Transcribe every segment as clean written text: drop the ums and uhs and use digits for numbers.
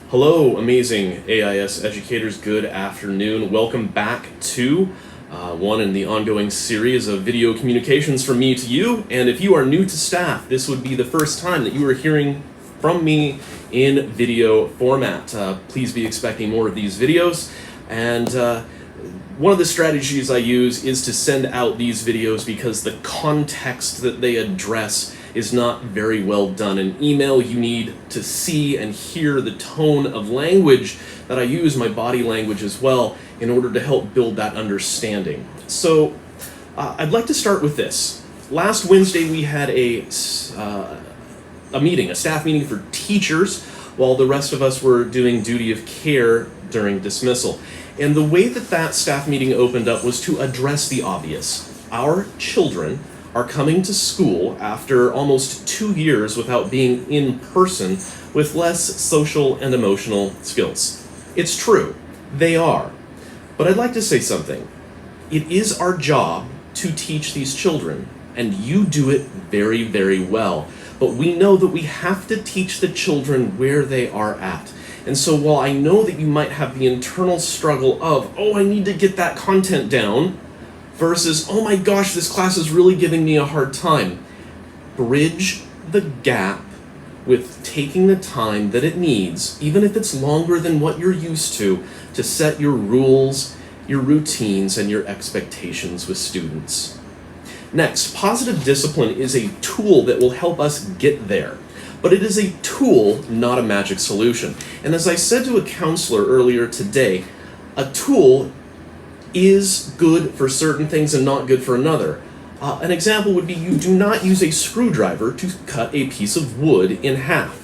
Hello, amazing AIS educators. Good afternoon. Welcome back to one in the ongoing series of video communications from me to you. And if you are new to staff, this would be the first time that you are hearing from me in video format. Please be expecting more of these videos. And one of the strategies I use is to send out these videos because the context that they address is not very well done. In email, you need to see and hear the tone of language that I use, my body language as well, in order to help build that understanding. So I'd like to start with this. Last Wednesday, we had a meeting, a staff meeting for teachers, while the rest of us were doing duty of care during dismissal. And the way that that staff meeting opened up was to address the obvious. Our children are coming to school after almost 2 years without being in person with less social and emotional skills. It's true, they are. But I'd like to say something. It is our job to teach these children, and you do it very, very well. But we know that we have to teach the children where they are at. And so while I know that you might have the internal struggle of, oh, I need to get that content down, versus, oh my gosh, this class is really giving me a hard time. Bridge the gap with taking the time that it needs, even if it's longer than what you're used to set your rules, your routines, and your expectations with students. Next, positive discipline is a tool that will help us get there. But it is a tool, not a magic solution. And as I said to a counselor earlier today, a tool is good for certain things and not good for another. An example would be you do not use a screwdriver to cut a piece of wood in half.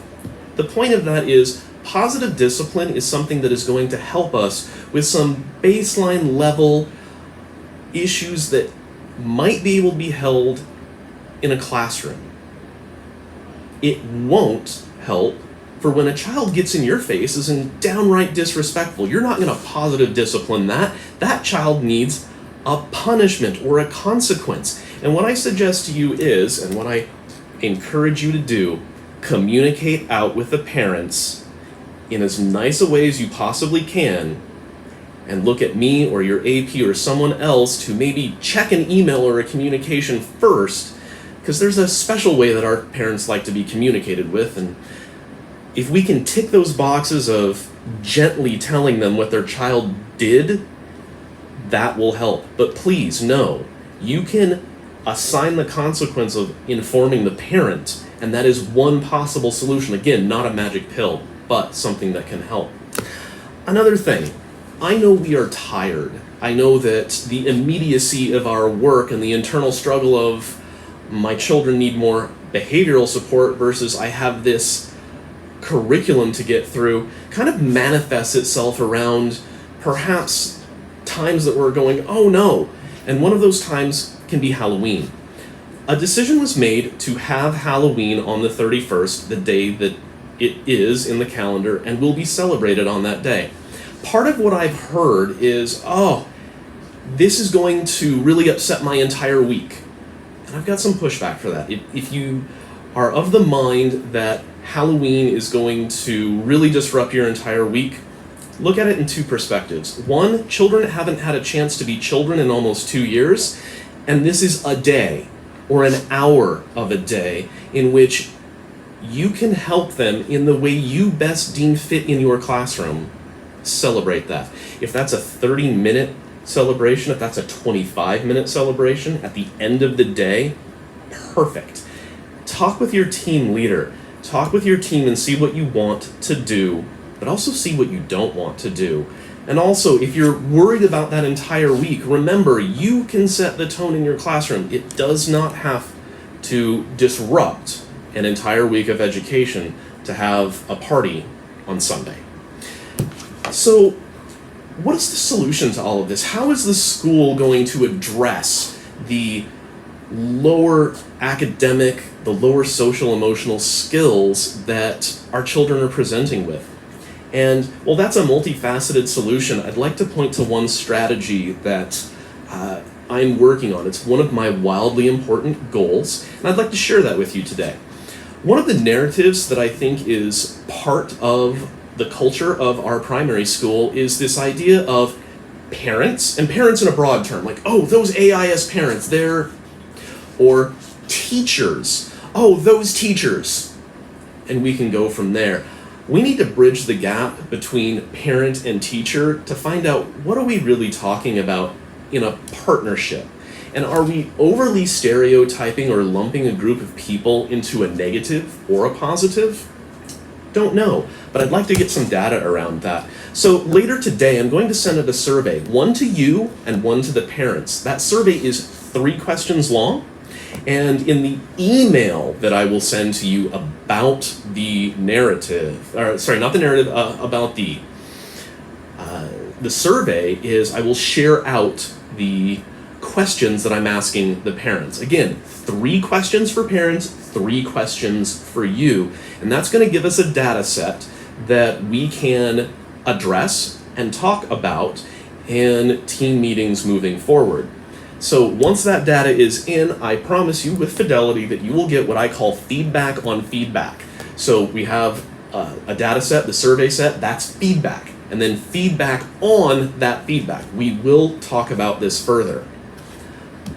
The point of that is positive discipline is something that is going to help us with some baseline level issues that might be able to be held in a classroom. It won't help for when a child gets in your face as in downright disrespectful. You're not going to positive discipline that. That child needs a punishment or a consequence. And what I suggest to you is, and what I encourage you to do, communicate out with the parents in as nice a way as you possibly can, and look at me or your AP or someone else to maybe check an email or a communication first, because there's a special way that our parents like to be communicated with, and if we can tick those boxes of gently telling them what their child did, that will help. But please know, you can assign the consequence of informing the parent, and that is one possible solution. Again, not a magic pill, but something that can help. Another thing, I know we are tired. I know that the immediacy of our work and the internal struggle of my children need more behavioral support versus I have this curriculum to get through kind of manifests itself around perhaps times that we're going, oh no, and one of those times can be Halloween. A decision was made to have Halloween on the 31st, the day that it is in the calendar, and will be celebrated on that day. Part of what I've heard is, oh, this is going to really upset my entire week. And I've got some pushback for that. If you are of the mind that Halloween is going to really disrupt your entire week, look at it in two perspectives. One, children haven't had a chance to be children in almost 2 years, and this is a day or an hour of a day in which you can help them in the way you best deem fit in your classroom. Celebrate that. If that's a 30-minute celebration, if that's a 25-minute celebration at the end of the day, perfect. Talk with your team leader. Talk with your team and see what you want to do, but also see what you don't want to do. And also, if you're worried about that entire week, remember, you can set the tone in your classroom. It does not have to disrupt an entire week of education to have a party on Sunday. So, what is the solution to all of this? How is the school going to address the lower academic, the lower social emotional skills that our children are presenting with? And while that's a multifaceted solution, I'd like to point to one strategy that I'm working on. It's one of my wildly important goals, and I'd like to share that with you today. One of the narratives that I think is part of the culture of our primary school is this idea of parents, and parents in a broad term, like, oh, those AIS parents, or teachers, oh, those teachers, and we can go from there. We need to bridge the gap between parent and teacher to find out, what are we really talking about in a partnership? And are we overly stereotyping or lumping a group of people into a negative or a positive? Don't know, but I'd like to get some data around that. So later today, I'm going to send out a survey, one to you and one to the parents. That survey is 3 questions long. And in the email that I will send to you about the narrative, or sorry, not the narrative, about the survey, is I will share out the questions that I'm asking the parents. Again, 3 questions for parents, 3 questions for you. And that's going to give us a data set that we can address and talk about in team meetings moving forward. So once that data is in, I promise you with fidelity that you will get what I call feedback on feedback. So we have a data set, the survey set, that's feedback. And then feedback on that feedback. We will talk about this further.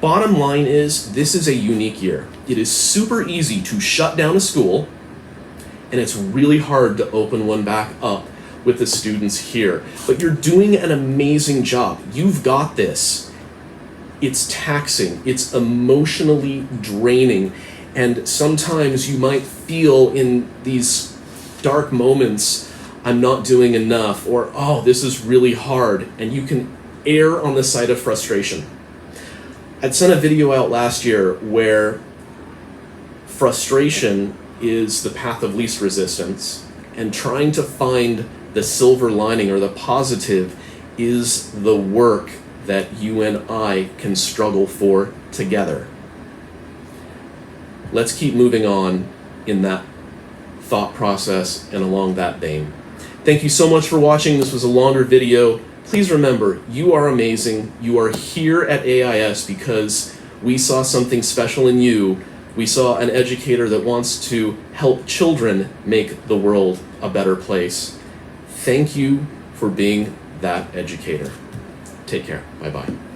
Bottom line is, this is a unique year. It is super easy to shut down a school, and it's really hard to open one back up with the students here. But you're doing an amazing job. You've got this. It's taxing, it's emotionally draining, and sometimes you might feel in these dark moments, I'm not doing enough, or, oh, this is really hard, and you can err on the side of frustration. I'd sent a video out last year where frustration is the path of least resistance, and trying to find the silver lining or the positive is the work that you and I can struggle for together. Let's keep moving on in that thought process and along that vein. Thank you so much for watching. This was a longer video. Please remember, you are amazing. You are here at AIS because we saw something special in you. We saw an educator that wants to help children make the world a better place. Thank you for being that educator. Take care. Bye-bye.